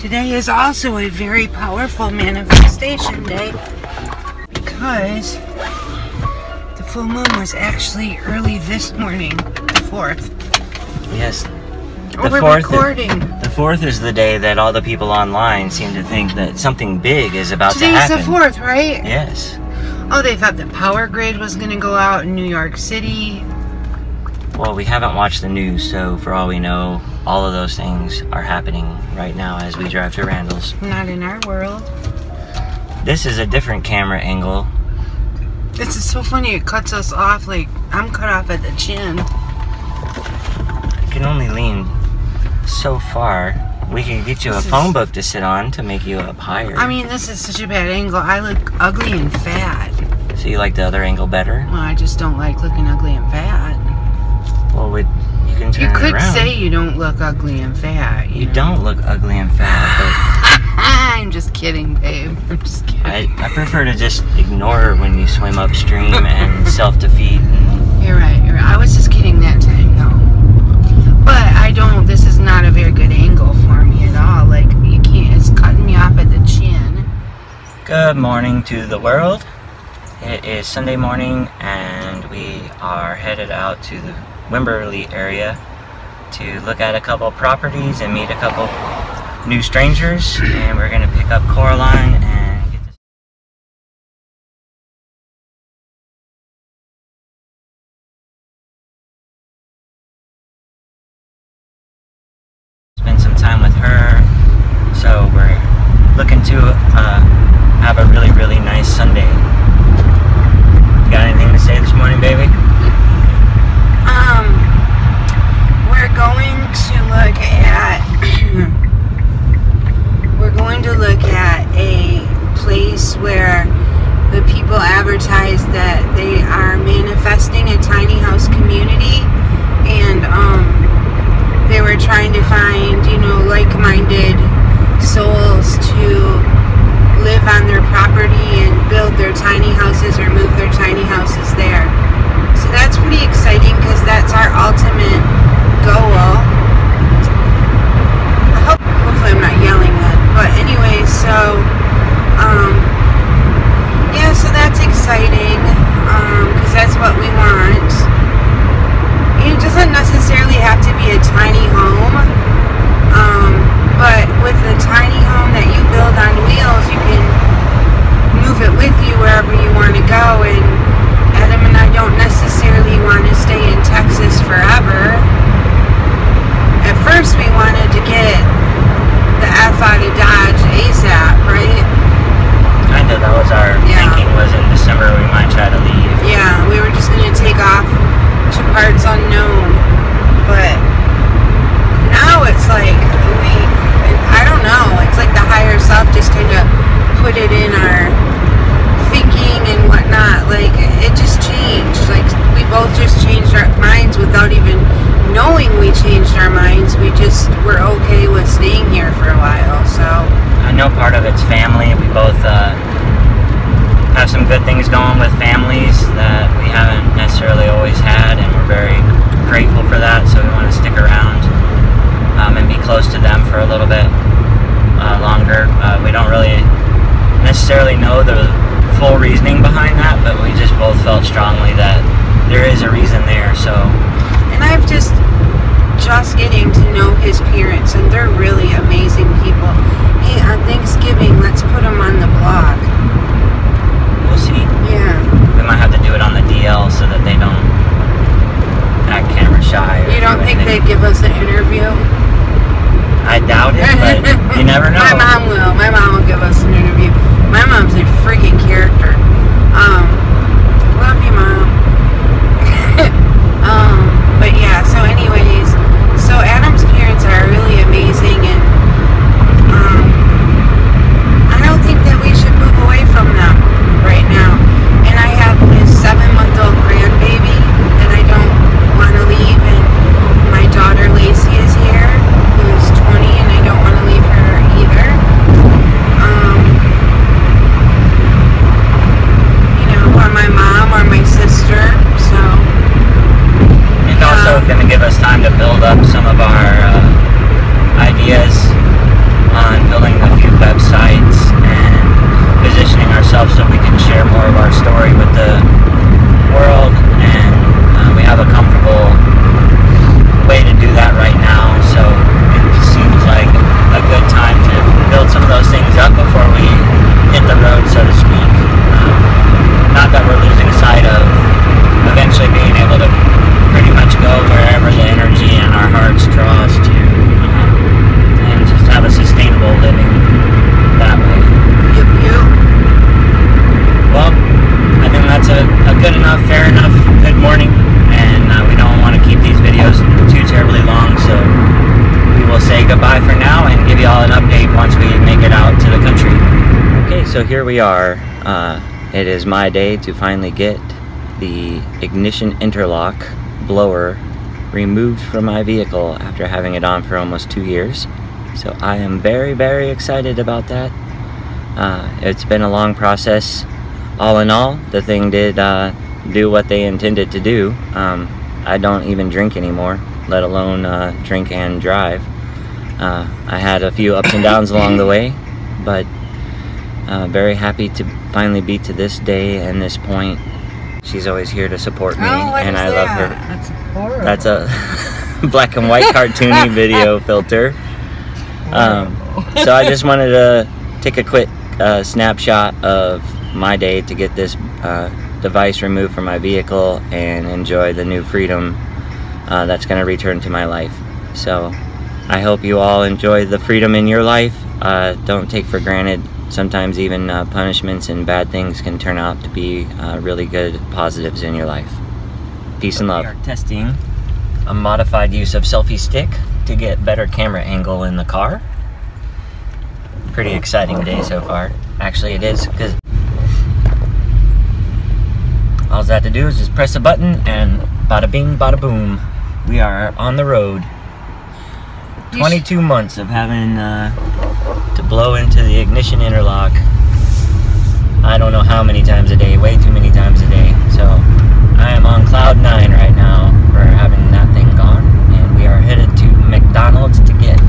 Today is also a very powerful manifestation day because the full moon was actually early this morning, the 4th. Yes. The 4th is the day that all the people online seem to think that something big is about to happen. Today's the 4th, right? Yes. Oh, they thought the power grid was going to go out in New York City. Well, we haven't watched the news, so for all we know, all of those things are happening right now as we drive to Randall's. Not in our world. This is a different camera angle. This is so funny, it cuts us off, like, I'm cut off at the chin. I can only lean so far. We can get you a phone book to sit on to make you up higher. I mean, this is such a bad angle. I look ugly and fat. So you like the other angle better? Well, I just don't like looking ugly and fat. Well, you can turn it around. You could say you don't look ugly and fat. You don't look ugly and fat, but... I'm just kidding, babe. I'm just kidding. I prefer to just ignore when you swim upstream and self-defeat. You're right, you're right. I was just kidding that time, though. But I don't, this is not a very good angle for me at all. Like, you can't, it's cutting me off at the chin. Good morning to the world. It is Sunday morning and we are headed out to the Wimberley area to look at a couple properties and meet a couple new strangers, and we're going to pick up Coraline and get to spend some time with her. So we're looking to have a really, really nice Sunday. You got anything to say this morning, baby? We're going to look at a place where the people advertise that they are manifesting a tiny house community, and they were trying to find, you know, like-minded souls to live on their property and build their tiny houses or move their tiny houses there. So that's pretty exciting because that's our ultimate goal. Hopefully I'm not yelling that. But anyway, so yeah, so that's exciting because that's what we want. It doesn't necessarily have to be a tiny home, but with a tiny home that you build on wheels, you can move it with you wherever you want to go. And Adam and I don't necessarily want to stay in Texas forever. At first we wanted to get the F out of Dodge ASAP, right? Kinda, that was our thinking, was in December we might try to leave. Yeah, we were just going to take off to parts unknown. But now it's like, I don't know, it's like the higher self just kind of put it in our thinking and whatnot. Like, it just changed. Like, we both just changed our minds without even knowing we changed our minds. We just were okay with staying here for a while. So I know part of it's family. We both have some good things going with families that we haven't necessarily always had, and we're very grateful for that. So we want to stick around and be close to them for a little bit longer. We don't really necessarily know the full reasoning behind that, but we just both felt strongly that there is a reason there. So, and I've just getting to know his parents, and they're really amazing people. Hey, on Thanksgiving, let's put them on the blog. We'll see. Yeah. We might have to do it on the DL so that they don't act camera shy. You don't think they'd give us an interview? I doubt it, but you never know. My mom will. My mom will give us an interview. My mom's a freaking character. Love you, Mom. But yeah, so anyways, so Adam's parents are really amazing, and I don't think that we should move away from them right now. And I have this 7-month-old grandbaby that I don't want to leave, and my daughter Lacey is here, who's 20, and I don't want to leave her either. You know, So here we are. It is my day to finally get the ignition interlock blower removed from my vehicle after having it on for almost 2 years. So I am very, very excited about that. It's been a long process. All in all, the thing did do what they intended to do. I don't even drink anymore, let alone drink and drive. I had a few ups and downs along the way, but very happy to finally be to this day and this point. She's always here to support me, and I love her. That's horrible. That's a black and white cartoony video filter. So I just wanted to take a quick snapshot of my day to get this device removed from my vehicle and enjoy the new freedom that's going to return to my life. So I hope you all enjoy the freedom in your life. Don't take for granted. Sometimes even punishments and bad things can turn out to be really good positives in your life. Peace and love. We are testing a modified use of selfie stick to get better camera angle in the car. Pretty exciting day so far. Actually it is, because all I have to do is just press a button and bada bing, bada boom. We are on the road. 22 months of having to blow into the ignition interlock. I don't know how many times a day, way too many times a day. So I am on cloud 9 right now for having that thing gone, and we are headed to McDonald's to get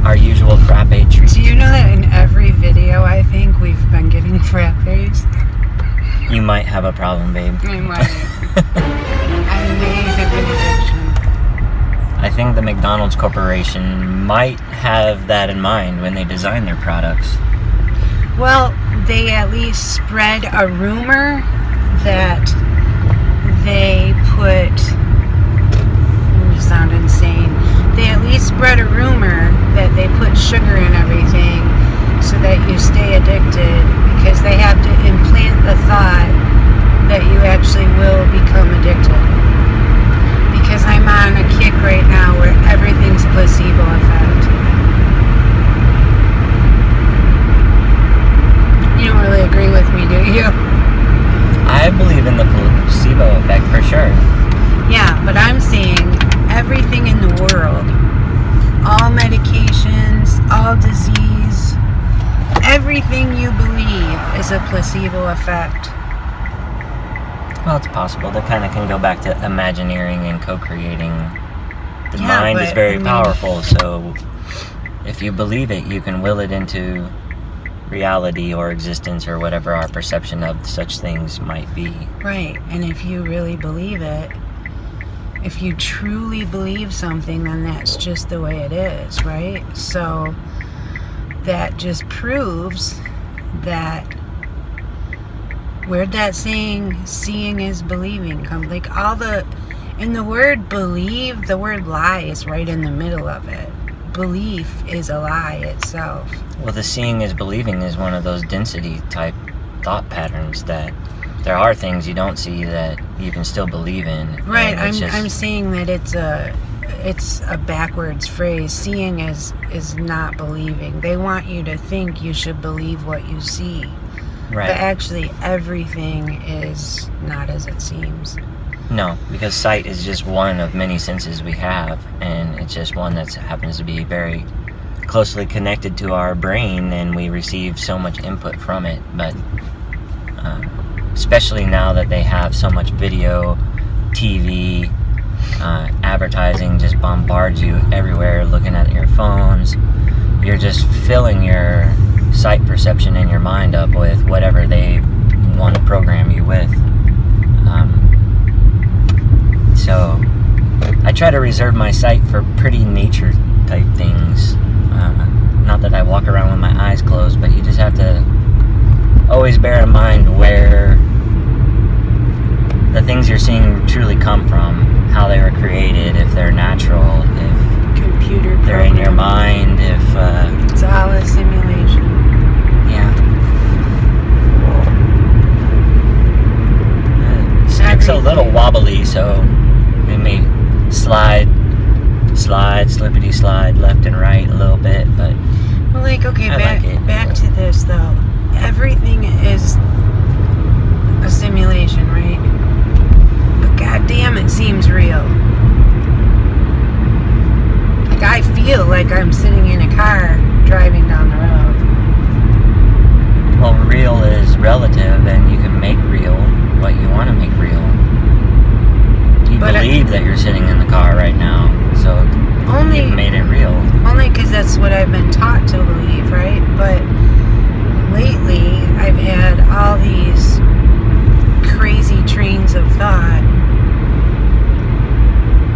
our usual frappe treat. Do you know that in every video I think we've been getting frappes? You might have a problem, babe. I might. I may have an addiction. I think the McDonald's Corporation might have that in mind when they design their products. Well, they at least spread a rumor that they put, you sound insane, they at least spread a rumor that they put sugar in everything so that you stay addicted, because they have to implant the thought that you actually will become addicted. Because I'm on a kick right now where everything's placebo effect. You don't really agree with me, do you? I believe in the placebo effect for sure. Yeah, but I'm saying everything in the world, all medications, all disease, everything you believe is a placebo effect. Well, it's possible. That kind of can go back to imagineering and co-creating. The mind is very powerful, so if you believe it, you can will it into reality or existence or whatever our perception of such things might be. Right, and if you really believe it, if you truly believe something, then that's just the way it is, right? So that just proves that, where'd that saying, seeing is believing, come? Like all the, in the word believe, the word lie is right in the middle of it. Belief is a lie itself. Well, the seeing is believing is one of those density type thought patterns that there are things you don't see that you can still believe in. Right, I'm saying that it's a backwards phrase. Seeing is not believing. They want you to think you should believe what you see. Right. But actually everything is not as it seems. No, because sight is just one of many senses we have, and it's just one that happens to be very closely connected to our brain, and we receive so much input from it. But especially now that they have so much video, TV, advertising just bombards you everywhere, looking at your phones, you're just filling your sight perception in your mind up with whatever they want to program you with. So I try to reserve my sight for pretty nature type things. Not that I walk around with my eyes closed, but you just have to always bear in mind where the things you're seeing truly come from, how they were created, if they're natural, if Computer they're in your mind, if it's all a simulation. yeah. Stick's a little wobbly, so it may slide, slippity slide left and right a little bit, but Well, like, okay, I like it. back to this though. that's what I've been taught to believe, right? But lately, I've had all these crazy trains of thought,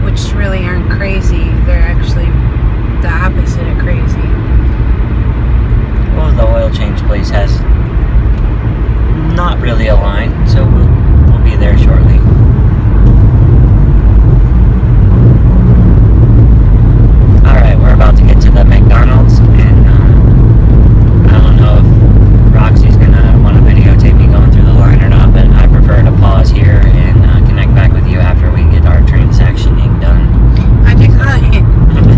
which really aren't crazy. They're actually the opposite of crazy. Well, the oil change place has not really a line, so we'll be there shortly. Alright, we're about to get to the McDonald's, and I don't know if Roxy's gonna want to videotape me going through the line or not, but I prefer to pause here and connect back with you after we get our transactioning done. How'd you call it?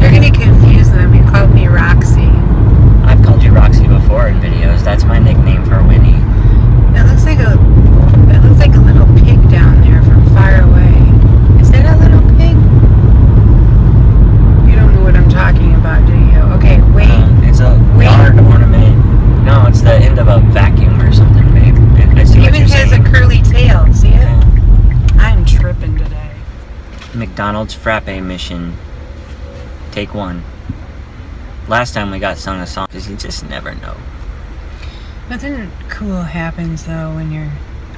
You're gonna confuse them. You called me Roxy. I've called you Roxy before in videos. That's my nickname for Winnie. It looks like a little pig down there from far away. Is that a little pig? You don't know what I'm talking about, do you? Okay, wait. It's a yard ornament. No, it's the end of a vacuum or something, babe. I see It what even you're has saying. a curly tail. See it? I'm tripping today. McDonald's frappe mission. Take one. Last time we got sung a song, because you just never know. Nothing cool happens though when you're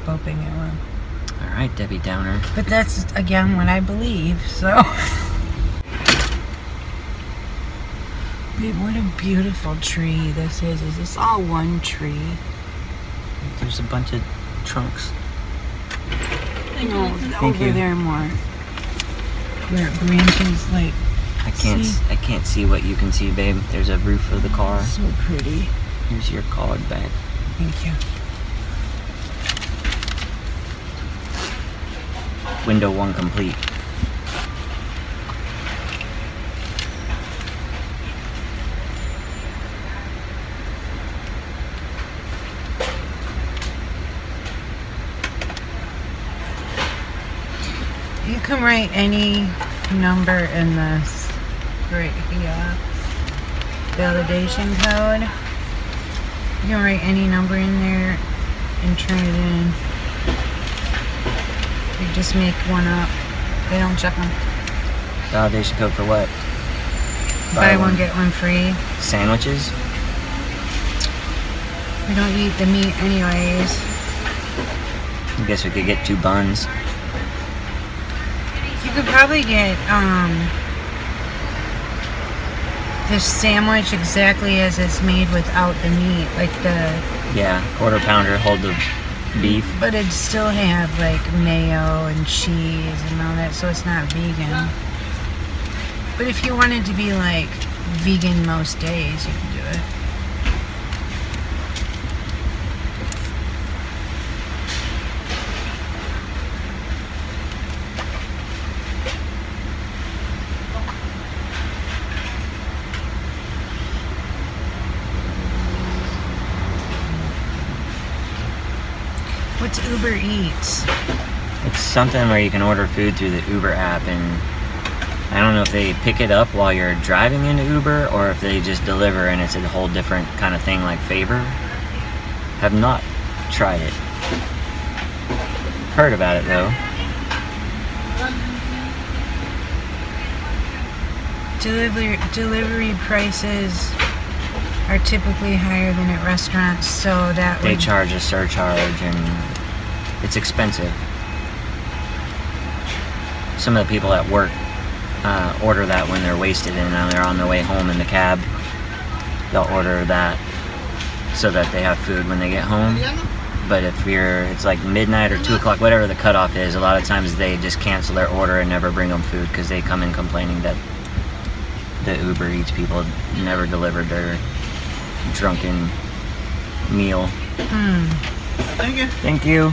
hoping it will. Alright, Debbie Downer. But that's again what I believe, so. Babe, what a beautiful tree this is. Is this all one tree? There's a bunch of trunks. No, Thank over you. there more. Where it branches like. I can't see what you can see, babe. There's a roof of the car. So pretty. Here's your card back. Thank you. Window 1 complete. You can write any number in this right here. Validation code. You can write any number in there and turn it in. You just make one up. They don't check them. Validation code for what? Buy one, get one free. Sandwiches? We don't eat the meat anyways. I guess we could get 2 buns. You could probably get this sandwich exactly as it's made without the meat, like the. Yeah, quarter pounder, hold the beef. But it'd still have like mayo and cheese and all that, so it's not vegan. But if you wanted to be like vegan most days, you can do it. What's Uber Eats? It's something where you can order food through the Uber app, and I don't know if they pick it up while you're driving into Uber or if they just deliver and it's a whole different kind of thing like Favor. Have not tried it. Heard about it though. Delivery prices are typically higher than at restaurants, so that They would... charge a surcharge and it's expensive. Some of the people at work order that when they're wasted and they're on their way home in the cab. They'll order that so that they have food when they get home. But if it's like midnight or 2 o'clock, whatever the cutoff is, a lot of times they just cancel their order and never bring them food because they come in complaining that the Uber Eats people never delivered their drunken meal. Thank you. Thank you.